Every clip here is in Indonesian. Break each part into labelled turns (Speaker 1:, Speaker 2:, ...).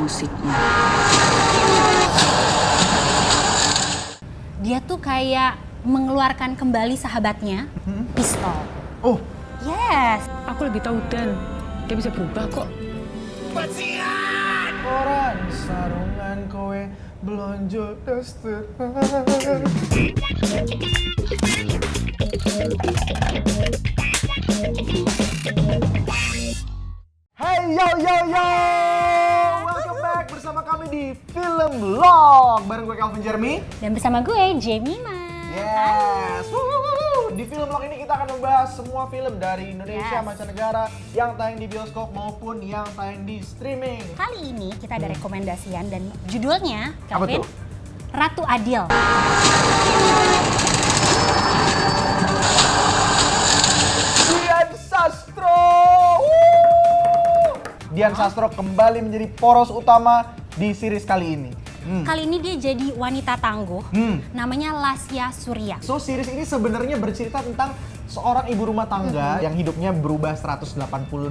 Speaker 1: musiknya.
Speaker 2: Dia tuh kayak mengeluarkan kembali sahabatnya, Pistol.
Speaker 3: Oh,
Speaker 2: Yes.
Speaker 1: Aku lebih tahu Dan, dia bisa berubah kok.
Speaker 3: koran sarungan kowe belonjo daster. Hey yo yo yo, welcome back bersama kami di Film Vlog bareng gue Calvin Jeremy.
Speaker 2: Dan bersama gue, Jemima.
Speaker 3: Yes. Di Film Vlog ini kita akan membahas semua film dari Indonesia,
Speaker 2: Yes.
Speaker 3: mancanegara yang tayang di bioskop maupun yang tayang di streaming.
Speaker 2: Kali ini kita ada rekomendasian dan judulnya,
Speaker 3: Apa
Speaker 2: Calvin,
Speaker 3: tuh?
Speaker 2: Ratu Adil.
Speaker 3: Dian Sastro. Dian Sastro kembali menjadi poros utama di series kali ini.
Speaker 2: Kali ini dia jadi wanita tangguh, namanya Lasya Surya.
Speaker 3: So series ini sebenarnya bercerita tentang seorang ibu rumah tangga yang hidupnya berubah 180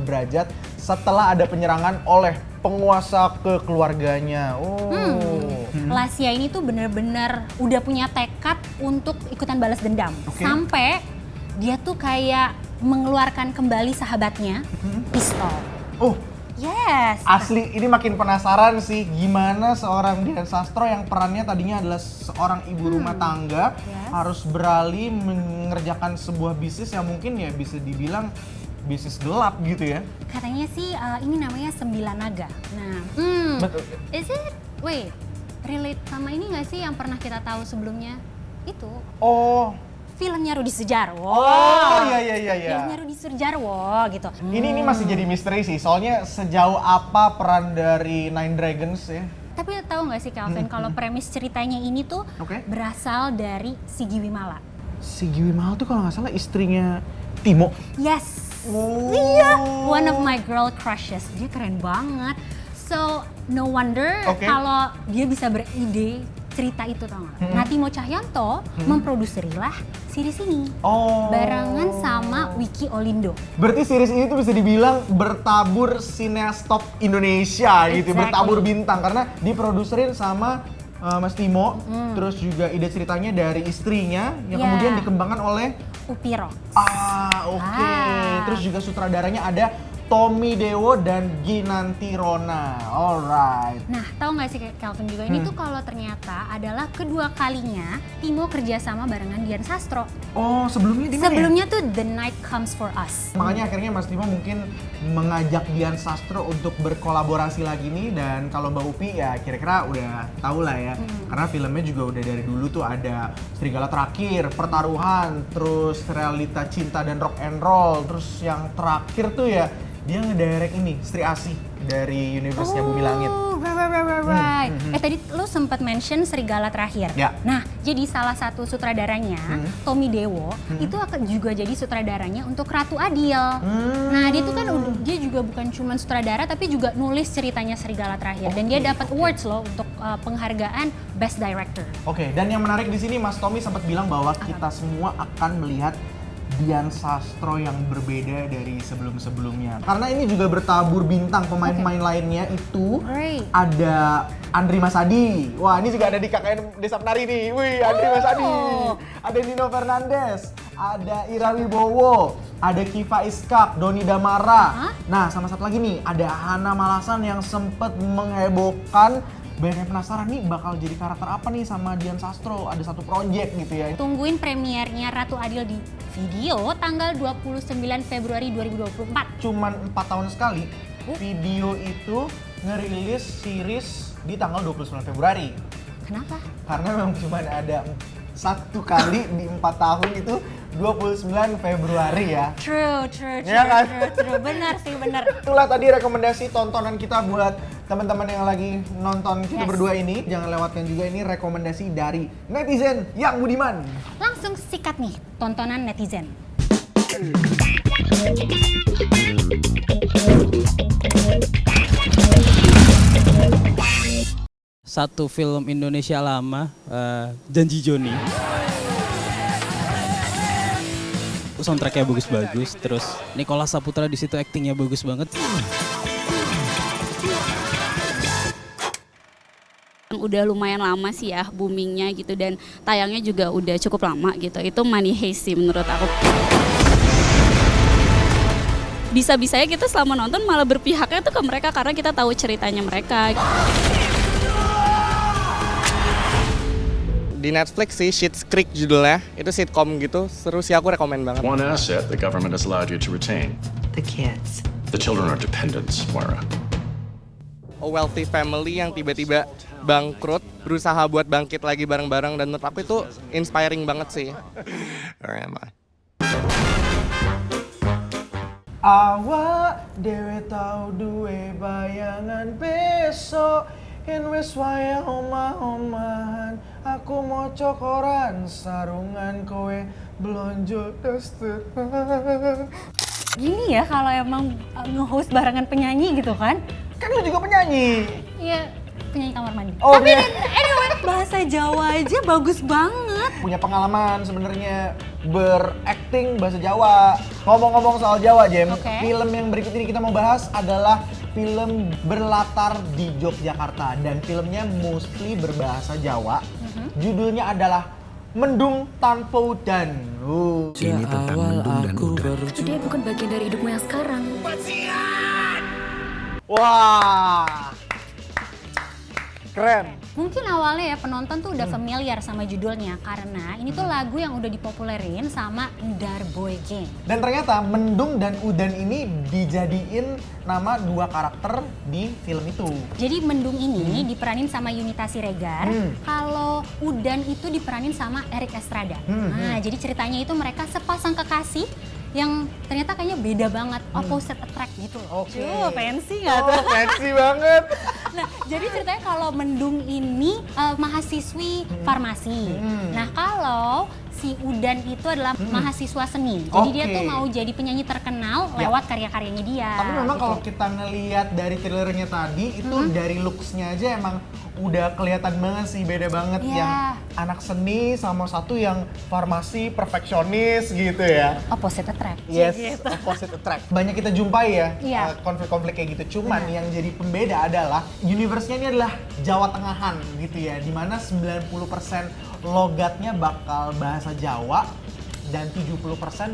Speaker 3: derajat setelah ada penyerangan oleh penguasa ke keluarganya.
Speaker 2: Lasya ini tuh bener-bener udah punya tekad untuk ikutan balas dendam.
Speaker 3: Oke.
Speaker 2: Sampai dia tuh kayak mengeluarkan kembali sahabatnya, Pistol.
Speaker 3: Oh,
Speaker 2: Yes.
Speaker 3: asli ini makin penasaran sih gimana seorang Dian Sastro yang perannya tadinya adalah seorang ibu rumah tangga
Speaker 2: Yes.
Speaker 3: harus beralih mengerjakan sebuah bisnis yang mungkin ya bisa dibilang bisnis gelap gitu ya.
Speaker 2: Katanya sih ini namanya Sembilan Naga. Nah,
Speaker 3: Betul.
Speaker 2: is it, wait, relate sama ini nggak sih yang pernah kita tahu sebelumnya? Itu
Speaker 3: Oh,
Speaker 2: filmnya Rudi Sudjarwo.
Speaker 3: iya.
Speaker 2: Filmnya Rudi Sudjarwo gitu.
Speaker 3: Ini masih jadi misteri sih, soalnya sejauh apa peran dari Nine Dragons ya?
Speaker 2: Tapi tahu nggak sih Calvin, kalau premis ceritanya ini tuh
Speaker 3: Oke.
Speaker 2: berasal dari Sigi Wimala.
Speaker 3: Sigi Wimala tuh kalau nggak salah istrinya Timo.
Speaker 2: Yes.
Speaker 3: Oh.
Speaker 2: Iya, one of my girl crushes. Dia keren banget. So, no wonder
Speaker 3: Oke.
Speaker 2: kalau dia bisa beride cerita itu, tau nggak? Nah, Timo Cahyanto memproduserilah series ini.
Speaker 3: Oh.
Speaker 2: Barengan sama Wiki Olindo.
Speaker 3: Berarti series ini tuh bisa dibilang bertabur sineas top Indonesia gitu,
Speaker 2: Exactly.
Speaker 3: bertabur bintang karena diproduserin sama Mas Timo, terus juga ide ceritanya dari istrinya yang
Speaker 2: Yeah.
Speaker 3: kemudian dikembangkan oleh
Speaker 2: Upiro.
Speaker 3: oke.
Speaker 2: Ah.
Speaker 3: Terus juga sutradaranya ada Tommy Dewo dan Ginanti Rona. Alright.
Speaker 2: Nah, tahu nggak sih Calvin juga ini tuh kalau ternyata adalah kedua kalinya Timo kerjasama barengan Dian Sastro.
Speaker 3: Oh, sebelumnya di mana?
Speaker 2: Sebelumnya tuh The Night Comes for Us.
Speaker 3: Makanya akhirnya Mas Timo mungkin mengajak Dian Sastro untuk berkolaborasi lagi nih, dan kalau Mbak Upi ya kira-kira udah tahu lah ya. Karena filmnya juga udah dari dulu tuh ada Serigala Terakhir, Pertaruhan, terus Realita Cinta dan Rock and Roll, terus yang terakhir tuh ya dia ngedirect ini Sri Asih dari Universe-nya Bumi Langit.
Speaker 2: Oh, right. Tadi lu sempat mention Serigala Terakhir.
Speaker 3: Ya.
Speaker 2: Nah, jadi salah satu sutradaranya, Tommy Dewo, itu akan juga jadi sutradaranya untuk Ratu Adil. Nah, dia itu kan dia juga bukan cuma sutradara tapi juga nulis ceritanya Serigala Terakhir, dan dia dapat awards loh untuk penghargaan Best Director.
Speaker 3: Oke, dan yang menarik di sini Mas Tommy sempat bilang bahwa kita semua akan melihat Dian Sastro yang berbeda dari sebelum-sebelumnya. Karena ini juga bertabur bintang pemain-pemain lainnya itu.
Speaker 2: Great.
Speaker 3: Ada Andri Masadi. Wah, ini juga ada di KKN Desa Penari nih. Wih, Andri Masadi. Ada Nino Fernandes, ada Ira Wibowo, ada Kiva Iskak, Doni Damara. Nah, sama satu lagi nih, ada Hana Malasan yang sempat menghebohkan. Banyak yang penasaran nih bakal jadi karakter apa nih sama Dian Sastro, ada satu project gitu ya.
Speaker 2: Tungguin premiernya Ratu Adil di video tanggal 29 Februari 2024.
Speaker 3: Cuman 4 tahun sekali, video itu ngerilis series di tanggal 29 Februari.
Speaker 2: Kenapa?
Speaker 3: Karena memang cuma ada satu kali di 4 tahun itu 29 Februari ya.
Speaker 2: True.
Speaker 3: Iya kan?
Speaker 2: True. Benar sih, benar.
Speaker 3: Itulah tadi rekomendasi tontonan kita buat teman-teman yang lagi nonton kita
Speaker 2: Yes.
Speaker 3: berdua ini. Jangan lewatkan juga ini rekomendasi dari netizen yang budiman.
Speaker 2: Langsung sikat nih tontonan netizen.
Speaker 4: Satu film Indonesia lama, Janji Joni. Soundtracknya bagus-bagus, terus Nicholas Saputra di situ aktingnya bagus banget.
Speaker 5: Udah lumayan lama sih ya boomingnya gitu dan tayangnya juga udah cukup lama gitu. Itu Money Heist sih menurut aku. Bisa-bisanya kita selama nonton malah berpihaknya tuh ke mereka karena kita tahu ceritanya mereka.
Speaker 6: Di Netflix sih, Schitt's Creek judulnya. Itu sitcom gitu, seru sih, aku rekomen banget.
Speaker 7: One asset the government has allowed you to retain.
Speaker 8: The kids.
Speaker 7: The children are dependents, Moira.
Speaker 6: A wealthy family yang tiba-tiba bangkrut, berusaha buat bangkit lagi bareng-bareng, dan menurut aku itu inspiring banget sih.
Speaker 7: Or am I?
Speaker 3: Awak dewe tau duwe bayangan besok yen wis wayah omah-omahan aku moco koran sarungan kowe blonjo dasteran.
Speaker 2: Gini ya kalau emang nge-host barengan penyanyi gitu kan?
Speaker 3: Kan lu juga penyanyi.
Speaker 2: Iya, penyanyi kamar mandi.
Speaker 3: Oh,
Speaker 2: Tapi
Speaker 3: iya.
Speaker 2: anyway, bahasa Jawa aja bagus banget.
Speaker 3: Punya pengalaman sebenarnya berakting bahasa Jawa. Ngomong-ngomong soal Jawa, Jem,
Speaker 2: Oke.
Speaker 3: film yang berikut ini kita mau bahas adalah film berlatar di Yogyakarta dan filmnya mostly berbahasa Jawa. Judulnya adalah Mendung Tanpa Udan.
Speaker 9: Ini tentang mendung dan udan.
Speaker 10: Dia bukan bagian dari hidupmu yang sekarang.
Speaker 3: Wah, keren.
Speaker 2: Mungkin awalnya ya penonton tuh udah familiar sama judulnya karena ini tuh lagu yang udah dipopulerin sama Ndar Boy Gang.
Speaker 3: Dan ternyata Mendung dan Udan ini dijadiin nama dua karakter di film itu.
Speaker 2: Jadi Mendung ini diperanin sama Yunita Siregar, kalau Udan itu diperanin sama Erik Estrada. Nah, jadi ceritanya itu mereka sepasang kekasih yang ternyata kayaknya beda banget, opposite attract gitu loh.
Speaker 3: Oke.
Speaker 2: Fancy nggak tuh?
Speaker 3: Oh, fancy banget.
Speaker 2: Nah, jadi ceritanya kalau Mendung ini mahasiswi farmasi. Nah, kalau si Udan itu adalah mahasiswa seni. Jadi dia
Speaker 3: Oke.
Speaker 2: tuh mau jadi penyanyi terkenal lewat karya-karyanya dia.
Speaker 3: Tapi memang
Speaker 2: gitu.
Speaker 3: kalau kita ngelihat dari trailernya tadi itu dari looks-nya aja emang udah kelihatan banget sih, beda banget
Speaker 2: Iya.
Speaker 3: yang anak seni sama satu yang farmasi perfeksionis gitu ya.
Speaker 2: opposite attract.
Speaker 3: Yes,
Speaker 2: Gitu.
Speaker 3: opposite attract. Banyak kita jumpai ya
Speaker 2: Iya.
Speaker 3: konflik-konflik kayak gitu. Cuman yang jadi pembeda adalah universe-nya ini adalah Jawa Tengahan gitu ya. Dimana 90% logatnya bakal bahasa Jawa dan 70%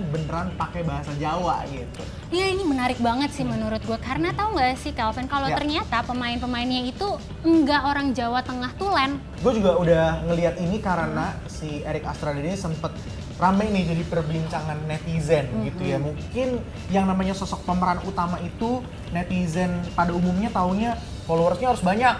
Speaker 3: beneran pakai bahasa Jawa gitu.
Speaker 2: Iya, ini menarik banget sih menurut gue karena tahu nggak sih Calvin kalau
Speaker 3: Ya.
Speaker 2: ternyata pemain-pemainnya itu enggak orang Jawa Tengah tulen.
Speaker 3: Gue juga udah ngelihat ini karena si Erik Estrada ini sempet rame nih jadi perbincangan netizen gitu ya. Mungkin yang namanya sosok pemeran utama itu netizen pada umumnya taunya followersnya harus banyak,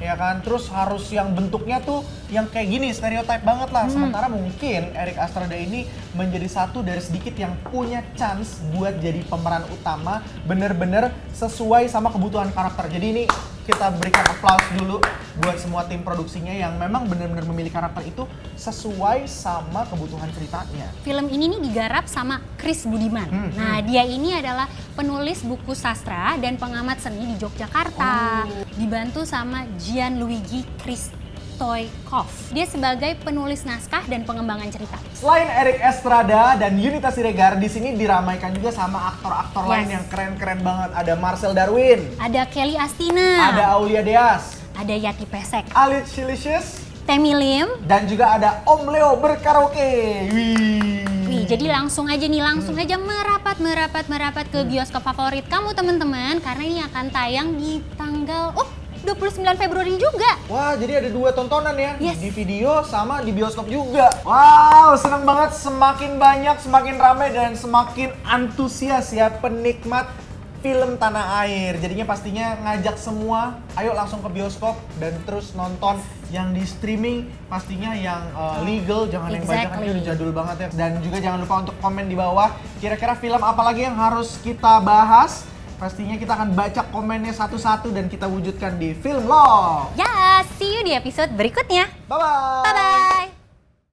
Speaker 3: ya kan? Terus harus yang bentuknya tuh yang kayak gini, stereotype banget lah. Sementara mungkin Erik Estrada ini menjadi satu dari sedikit yang punya chance buat jadi pemeran utama bener-bener sesuai sama kebutuhan karakter. Jadi ini kita berikan applause dulu buat semua tim produksinya yang memang benar-benar memilih karakter itu sesuai sama kebutuhan ceritanya.
Speaker 2: Film ini nih digarap sama Chris Budiman. Nah, dia ini adalah penulis buku sastra dan pengamat seni di Yogyakarta. Dibantu sama Gianluigi Kristoikov. Dia sebagai penulis naskah dan pengembangan cerita.
Speaker 3: Selain Erik Estrada dan Yunita Siregar, di sini diramaikan juga sama aktor-aktor lain
Speaker 2: Yes.
Speaker 3: yang keren-keren banget. Ada Marcel Darwin,
Speaker 2: Ada Kelly Astina,
Speaker 3: ada Aulia Deas,
Speaker 2: ada Yati Pesek,
Speaker 3: Alit Silicious,
Speaker 2: Temi Lim.
Speaker 3: dan juga ada Om Leo berkaraoke.
Speaker 2: Wih, jadi langsung aja merapat ke bioskop favorit kamu teman-teman karena ini akan tayang di tanggal 29 Februari juga.
Speaker 3: Wah, jadi ada dua tontonan ya,
Speaker 2: Yes.
Speaker 3: di video sama di bioskop juga. Wow, seneng banget, semakin banyak, semakin ramai dan semakin antusias ya penikmat film tanah air. Jadinya pastinya ngajak semua, ayo langsung ke bioskop dan terus nonton yang di streaming, pastinya yang legal, jangan yang banyak kan
Speaker 2: Exactly.
Speaker 3: udah jadul banget ya. Dan juga jangan lupa untuk komen di bawah, kira-kira film apa lagi yang harus kita bahas. Pastinya kita akan baca komennya satu-satu dan kita wujudkan di Film Love.
Speaker 2: Ya, see you di episode berikutnya.
Speaker 3: Bye-bye!
Speaker 2: Bye-bye!